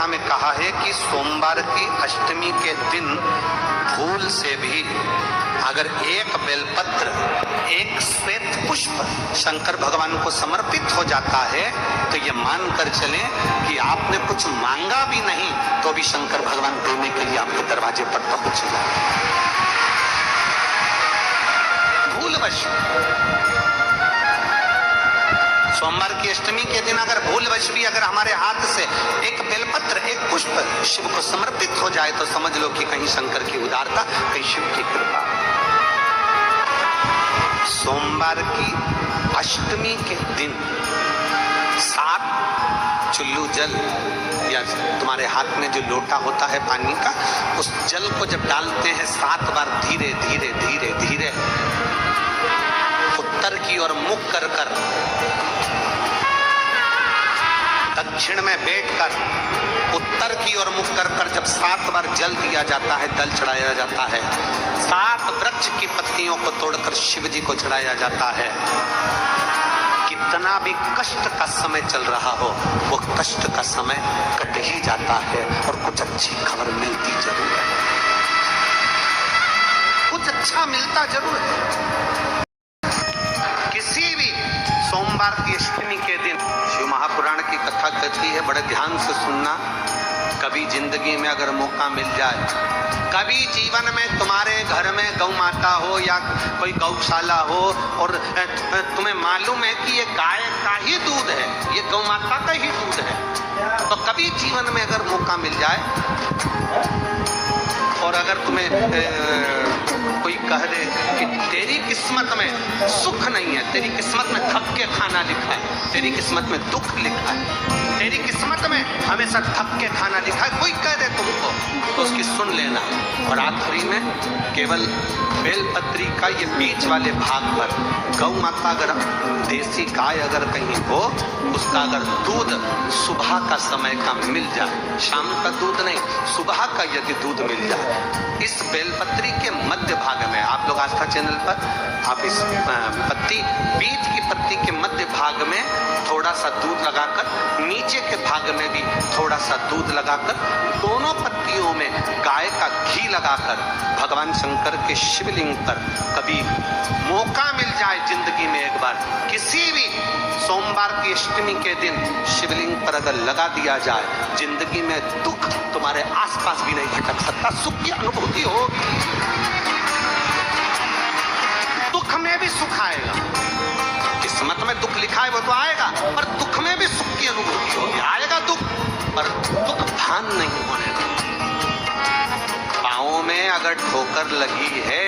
गीता में कहा है कि सोमवार की अष्टमी के दिन भूल से भी अगर एक बेलपत्र, एक श्वेत पुष्प शंकर भगवान को समर्पित हो जाता है तो ये मानकर चलें कि आपने कुछ मांगा भी नहीं तो भी शंकर भगवान देने के लिए आपके दरवाजे पर पहुंच जाए। भूलवश सोमवार की अष्टमी के दिन अगर भूलवश भी अगर हमारे हाथ से एक बेलपत्र, एक पुष्प शिव को समर्पित हो जाए तो समझ लो कि कहीं शंकर की उदारता, कहीं शिव की कृपा। सोमवार की अष्टमी के दिन 7 चुल्लू जल या तुम्हारे हाथ में जो लोटा होता है पानी का, उस जल को जब डालते हैं 7 बार धीरे धीरे धीरे धीरे उत्तर की ओर मुख कर कर दक्षिण में बैठकर उत्तर की ओर मुख कर कर जब 7 बार जल दिया जाता है, दल चढ़ाया जाता है, 7 वृक्ष की पत्तियों को तोड़कर शिव जी को चढ़ाया जाता है। कितना भी कष्ट का समय चल रहा हो, वो कष्ट का समय कट ही जाता है और कुछ अच्छी खबर मिलती जरूर है, कुछ अच्छा मिलता जरूर है। किसी भी सोमवार की अष्टमी के दिन शिव महापुराण की कथा कहती है, बड़े ध्यान से सुनना। कभी जिंदगी में अगर मौका मिल जाए, कभी जीवन में तुम्हारे घर में गौ माता हो या कोई गौशाला हो और तुम्हें मालूम है कि ये गाय का ही दूध है, ये गौ माता का ही दूध है, तो कभी जीवन में अगर मौका मिल जाए और अगर तुम्हें कोई कह दे कि तेरी किस्मत में सुख नहीं है, तेरी किस्मत में थक के खाना लिखा है, तेरी किस्मत में दुख लिखा है, तेरी किस्मत में हमेशा थक के खाना लिखा है, कोई कह दे तुमको तो उसकी सुन लेना। और आखिरी में केवल बेलपत्री का ये बीच वाले भाग पर गौ माता अगर देसी गाय अगर कहीं हो, उसका अगर दूध सुबह का समय का मिल जाए, शाम का दूध नहीं, सुबह का यदि दूध मिल जाए, इस बेलपत्री के मध्य भाग में आप लोग आस्था चैनल पर आप इस पत्ती, बीज की पत्ती के मध्य भाग में थोड़ा सा दूध लगाकर, नीचे के भाग में भी थोड़ा सा दूध लगाकर, दोनों पत्तियों में गाय का घी लगाकर भगवान शंकर के शिवलिंग पर कभी मौका मिल जाए जिंदगी में एक बार, किसी भी सोमवार की अष्टमी के दिन शिवलिंग पर अगर लगा दिया जाए, जिंदगी में दुख तुम्हारे आसपास भी नहीं भटक सकता, सुख की अनुभूति होगी। दुख में भी सुख आएगा, किस्मत में दुख लिखा है वो तो आएगा, पर दुख में भी सुख की अनुभूति होगी। आएगा दुख पर दुख भान नहीं होने देगा। पाँव में अगर ठोकर लगी है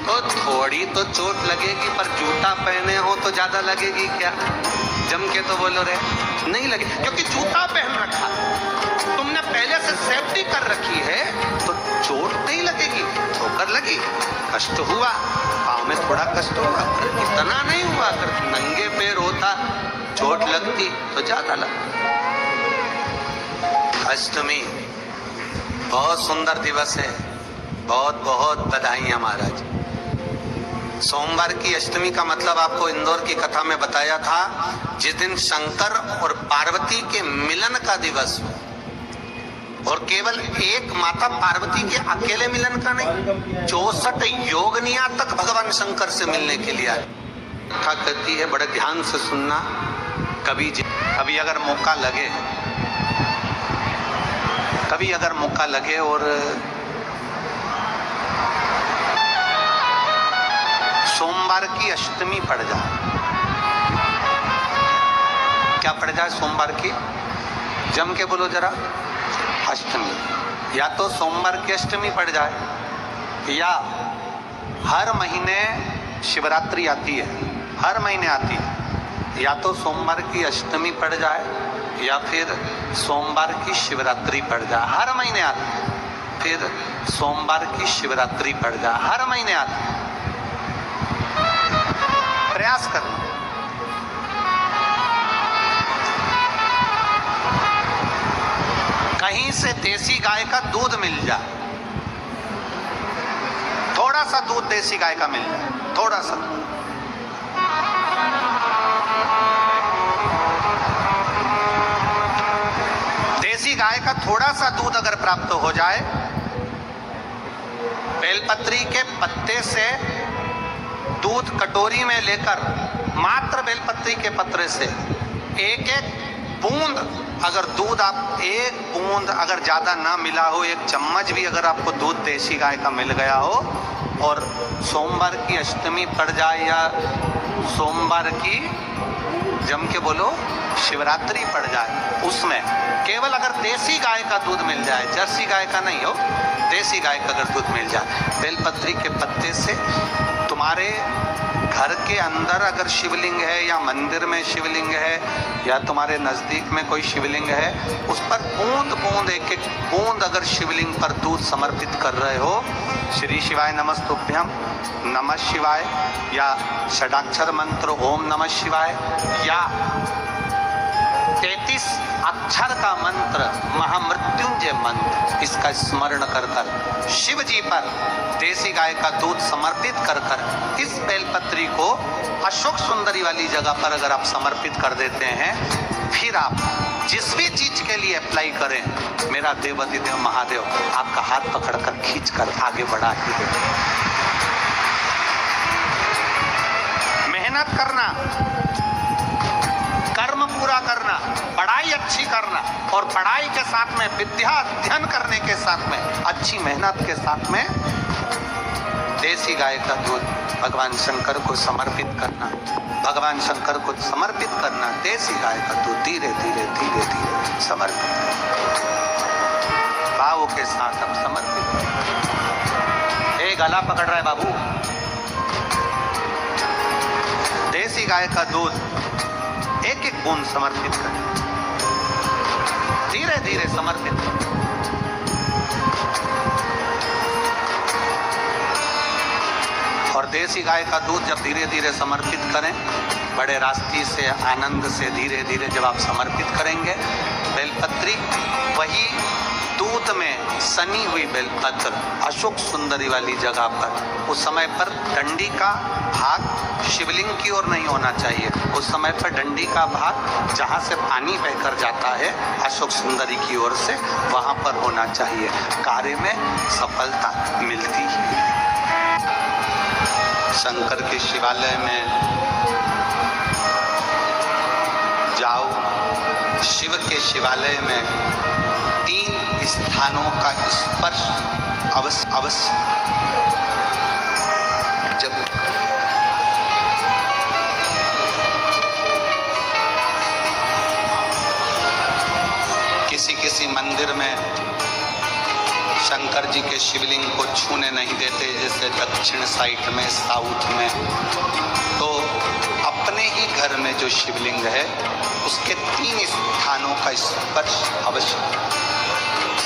तो थोड़ी तो चोट लगेगी, पर जूता पहने हो तो ज्यादा लगेगी क्या? जम के तो बोलो रे, नहीं लगे, क्योंकि जूता पहन रखा, तुमने पहले से सेफ्टी कर रखी है तो चोट नहीं लगेगी। ठोकर लगी, कष्ट हुआ, पाँव में थोड़ा कष्ट हुआ, इतना नहीं हुआ। अगर नंगे पैर होता, चोट लगती तो ज्यादा लगती। अष्टमी बहुत सुंदर दिवस है, बहुत बहुत बधाइयां महाराज। सोमवार की अष्टमी का मतलब आपको इंदौर की कथा में बताया था, जिस दिन शंकर और पार्वती के मिलन का दिवस हो, और केवल एक माता पार्वती के अकेले मिलन का नहीं, 64 योगनिया तक भगवान शंकर से मिलने के लिए आए। कथा कहती है, बड़े ध्यान से सुनना। कभी अगर मौका लगे, कभी अगर मौका लगे और सोमवार की अष्टमी पड़ जाए, क्या पड़ जाए सोमवार की? जम के बोलो जरा, अष्टमी। या तो सोमवार की अष्टमी पड़ जाए, या हर महीने शिवरात्रि आती है, हर महीने आती है, या तो सोमवार की अष्टमी पड़ जाए या फिर सोमवार की शिवरात्रि पड़ जाए, हर महीने आती है। फिर सोमवार की शिवरात्रि पड़ जाए, हर महीने आती है। प्रयास करना। कहीं से देसी गाय का दूध मिल जाए, थोड़ा सा दूध देसी गाय का मिल जाए, थोड़ा सा। देसी गाय का थोड़ा सा दूध अगर प्राप्त हो जाए, बेलपत्री के पत्ते से दूध कटोरी में लेकर, मात्र बेलपत्री के पत्रे से एक एक बूंद अगर दूध, आप एक बूंद अगर ज्यादा ना मिला हो, एक चम्मच भी अगर आपको दूध देसी गाय का मिल गया हो, और सोमवार की अष्टमी पड़ जाए या सोमवार की जम के बोलो शिवरात्रि पड़ जाए, उसमें केवल अगर देसी गाय का दूध मिल जाए, जर्सी गाय का नहीं हो, देसी गाय का अगर दूध मिल जाए, बेलपत्री के पत्ते से तुम्हारे घर के अंदर अगर शिवलिंग है या मंदिर में शिवलिंग है या तुम्हारे नजदीक में कोई शिवलिंग है, उस पर बूंद बूंद एक एक बूंद अगर शिवलिंग पर दूध समर्पित कर रहे हो, श्री शिवाय नमस्तुभ्यम, नमः शिवाय, या षडाक्षर मंत्र ओम नमः शिवाय, या 33 अक्षर का मंत्र महामृत्युंजय मंत्र, इसका स्मरण कर कर शिव जी पर देसी गाय का दूध समर्पित कर कर इस बेलपत्री को अशोक सुंदरी वाली जगह पर अगर आप समर्पित कर देते हैं, फिर आप जिस भी चीज के लिए अप्लाई करें, मेरा देवाधिदेव महादेव आपका हाथ पकड़कर खींचकर आगे बढ़ा ही दे। मेहनत करना, कर्म पूरा करना, पढ़ाई अच्छी करना, और पढ़ाई के साथ में विद्या अध्ययन करने के साथ में अच्छी मेहनत के साथ में देसी गाय का दूध भगवान शंकर को समर्पित करना, भगवान शंकर को समर्पित करना, देसी गाय का दूध धीरे धीरे धीरे धीरे समर्पित, भाव के साथ अब समर्पित। गला पकड़ रहा है बाबू, देसी गाय का दूध एक एक बूंद समर्पित करें, धीरे धीरे समर्पित। और देसी गाय का दूध जब धीरे धीरे समर्पित करें, बड़े रास्ते से आनंद से धीरे धीरे जब आप समर्पित करेंगे, बेलपत्री वही दूध में सनी हुई बेलपत्र अशोक सुंदरी वाली जगह पर, उस समय पर डंडी का भाग शिवलिंग की ओर नहीं होना चाहिए, उस समय पर डंडी का भाग जहाँ से पानी बहकर जाता है अशोक सुंदरी की ओर से, वहाँ पर होना चाहिए। कार्य में सफलता मिलती है। शंकर के शिवालय में जाओ, शिव के शिवालय में 3 स्थानों का स्पर्श अवश्य अवश्य जब किसी मंदिर में शंकर जी के शिवलिंग को छूने नहीं देते, जैसे दक्षिण साइड में, साउथ में, तो अपने ही घर में जो शिवलिंग है उसके 3 स्थानों का स्पर्श अवश्य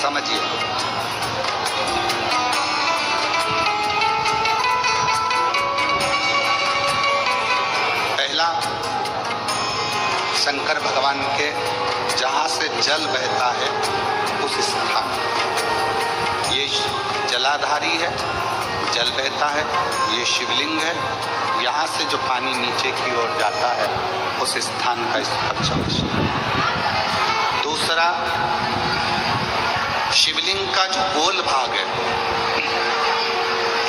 समझिए। पहला, शंकर भगवान के जहाँ से जल बहता है उस स्थान, ये जलाधारी है, जल बहता है, ये शिवलिंग है, यहाँ से जो पानी नीचे की ओर जाता है उस स्थान का स्पर्श अवश्य। दूसरा, शिवलिंग का जो गोल भाग है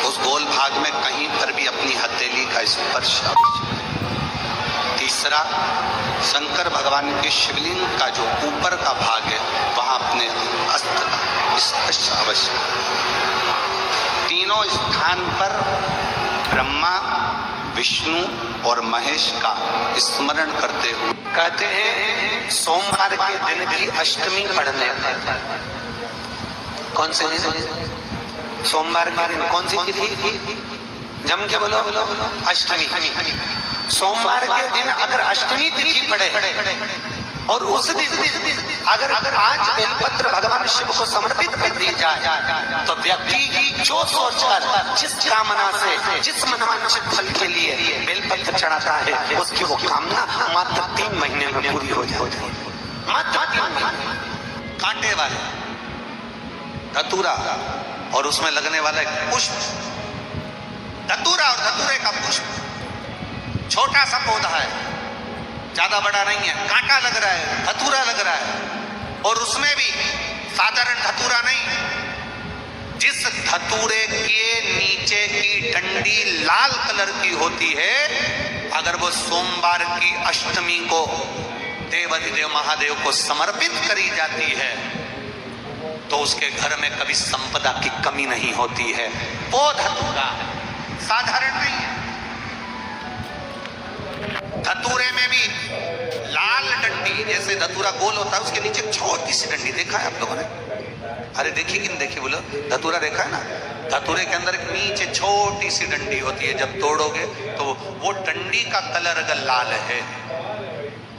उस गोल भाग में कहीं पर भी अपनी हथेली का स्पर्श अवश्य। तीसरा, शंकर भगवान के शिवलिंग का जो ऊपर का भाग है वहां अपने अस्त्र का स्पर्श अवश्य। तीनों स्थान पर ब्रह्मा, विष्णु और महेश का स्मरण करते हुए कहते हैं, सोमवार के दिन की अष्टमी पढ़ने पर, कौन से सोमवार के दिन कौन सी तिथि, जम के बोलो अष्टमी। सोमवार के दिन अगर अष्टमी तिथि पड़े और उस दिन अगर आज बेलपत्र भगवान शिव को समर्पित कर दी जाए तो व्यक्ति की जो सोचकर जिस कामना से, जिस मनवांछित फल के लिए बेलपत्र चढ़ाता है उसकी वो कामना मात्र 3 महीने में पूरी हो जाए। मात्र 3 महीने। कांटे वाले धतूरा और उसमें लगने वाला एक पुष्प, धतूरा और धतूरे का पुष्प, छोटा सा पौधा है, ज्यादा बड़ा नहीं है, कांटा लग रहा है, धतूरा लग रहा है, और उसमें भी साधारण धतूरा नहीं, जिस धतूरे के नीचे की डंडी लाल कलर की होती है, अगर वो सोमवार की अष्टमी को देवाधिदेव महादेव को समर्पित करी जाती है तो उसके घर में कभी संपदा की कमी नहीं होती है। वो धतूरा है, साधारण नहीं है। धतूरे में भी लाल डंडी, जैसे धतूरा गोल होता है उसके नीचे छोटी सी डंडी, देखा है आप लोगों ने? अरे देखिए कि नहीं देखिए, बोलो धतूरा देखा है ना? धतूरे के अंदर नीचे छोटी सी डंडी होती है, जब तोड़ोगे तो वो डंडी का कलर अगर लाल है,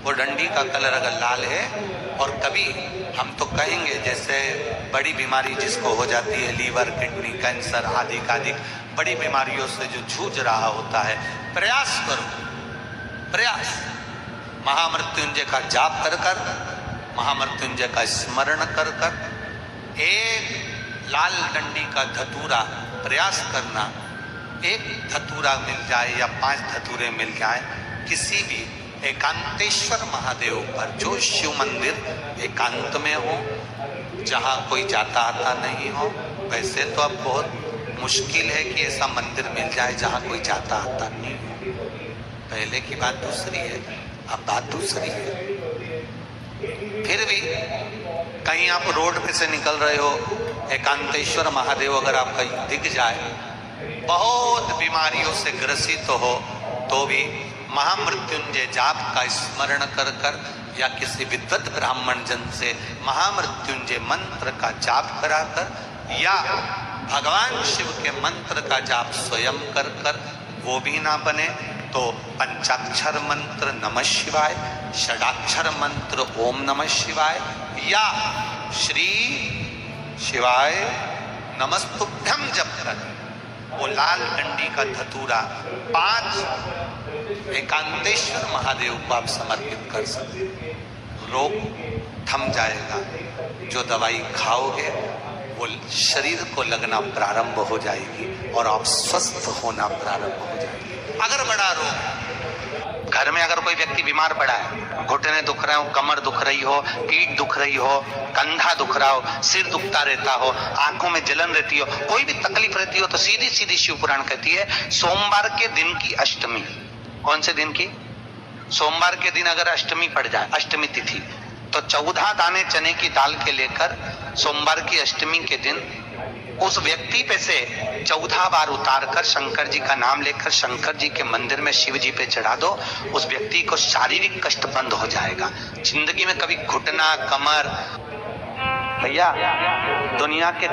वो डंडी का कलर अगर लाल है, और कभी हम तो कहेंगे जैसे बड़ी बीमारी जिसको हो जाती है, लीवर, किडनी, कैंसर आदि बड़ी बीमारियों से जो जूझ रहा होता है, प्रयास करो, प्रयास महामृत्युंजय का जाप कर कर, महामृत्युंजय का स्मरण कर कर, एक लाल डंडी का धतूरा प्रयास करना, एक धतूरा मिल जाए या 5 धतूरे मिल जाए किसी भी एकांतेश्वर महादेव पर, जो शिव मंदिर एकांत में हो, जहाँ कोई जाता आता नहीं हो। वैसे तो अब बहुत मुश्किल है कि ऐसा मंदिर मिल जाए जहाँ कोई जाता आता नहीं हो। पहले की बात दूसरी है, अब बात दूसरी है। फिर भी कहीं आप रोड पे से निकल रहे हो, एकांतेश्वर महादेव अगर आपका दिख जाए, बहुत बीमारियों से ग्रसित हो, तो भी महामृत्युंजय जाप का स्मरण कर कर या किसी विद्वत ब्राह्मण जन से महामृत्युंजय मंत्र का जाप कराकर या भगवान शिव के मंत्र का जाप स्वयं कर कर, वो भी ना बने तो पंचाक्षर मंत्र नमः शिवाय, षडाक्षर मंत्र ओम नमः शिवाय या श्री शिवाय नमस्तुभ्यम जप कर वो लाल डंडी का धतूरा 5 एकांतेश्वर महादेव को आप समर्पित कर सकते। रोग थम जाएगा, जो दवाई खाओगे वो शरीर को लगना प्रारंभ हो जाएगी और आप स्वस्थ होना प्रारंभ हो जाएगी। अगर बड़ा रोग, घर में अगर कोई व्यक्ति बीमार पड़ा है, घुटने दुख रहे हो, कमर दुख रही हो, पीठ दुख रही हो, कंधा दुख रहा हो, सिर दुखता रहता हो, आंखों में जलन रहती हो, कोई भी तकलीफ रहती हो, तो सीधी सीधी शिव पुराण कहती है सोमवार के दिन की अष्टमी, कौन से दिन की? सोमवार के दिन अगर अष्टमी पड़ जाए, अष्टमी तिथि, तो 14 दाने चने की दाल के लेकर सोमवार की अष्टमी के दिन उस व्यक्ति पे से 14 बार उतार कर शंकर जी का नाम लेकर शंकर जी के मंदिर में शिव जी पे चढ़ा दो, उस व्यक्ति को शारीरिक कष्ट बंद हो जाएगा। जिंदगी में कभी घुटना, कमर, भैया दुनिया के